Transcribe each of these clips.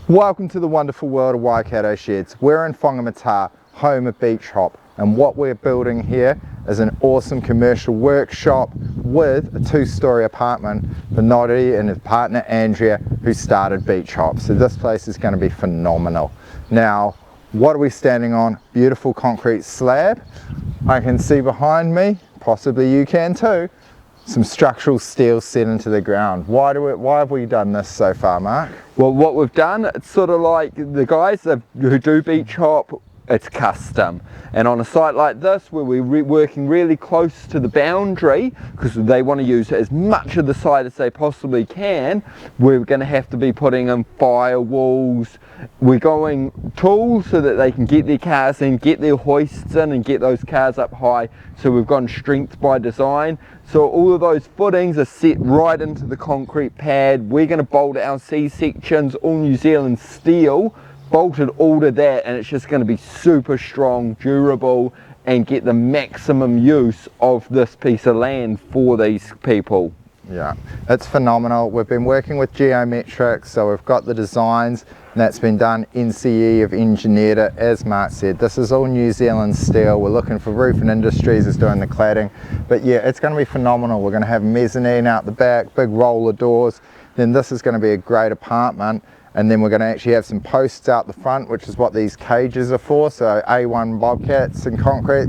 Welcome to the wonderful world of Waikato Sheds. We're in Whangamata, home of Beach Hop, and what we're building here is an awesome commercial workshop with a 2-story apartment for Noddy and his partner Andrea, who started Beach Hop. So this place is going to be phenomenal. Now, what are we standing on? Beautiful concrete slab. I can see behind me, possibly you can too, some structural steel set into the ground. Why have we done this so far, Mark? Well, what we've done, it's sort of like the guys who do Beach Hop, it's custom. And on a site like this, where we're working really close to the boundary, because they want to use as much of the site as they possibly can, we're going to have to be putting in firewalls. We're going tools so that they can get their cars in, get their hoists in, and get those cars up high. So we've gone strength by design. So all of those footings are set right into the concrete pad. We're going to bolt our C-sections, all New Zealand steel, bolted all to that, and it's just going to be super strong, durable, and get the maximum use of this piece of land for these people. Yeah, it's phenomenal. We've been working with geometrics, so we've got the designs, and that's been done. NCE have engineered it. As Mark said, this is all New Zealand steel. We're looking for Roofing Industries is doing the cladding, but yeah, it's going to be phenomenal. We're going to have mezzanine out the back, big roller doors. Then this is going to be a great apartment, and then we're going to actually have some posts out the front, which is what these cages are for. So A1 bobcats and concrete,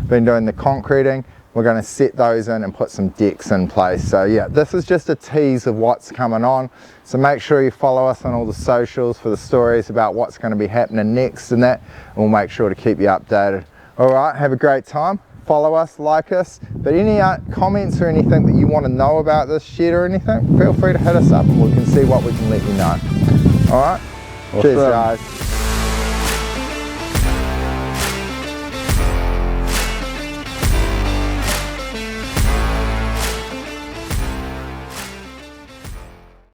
been doing the concreting. We're going to set those in and put some decks in place. So yeah, this is just a tease of what's coming on. So make sure you follow us on all the socials for the stories about what's going to be happening next and that, and we'll make sure to keep you updated. All right, have a great time. Follow us, like us, but any comments or anything that you want to know about this shed or anything, feel free to hit us up and we can see what we can let you know. All right, awesome. Cheers guys.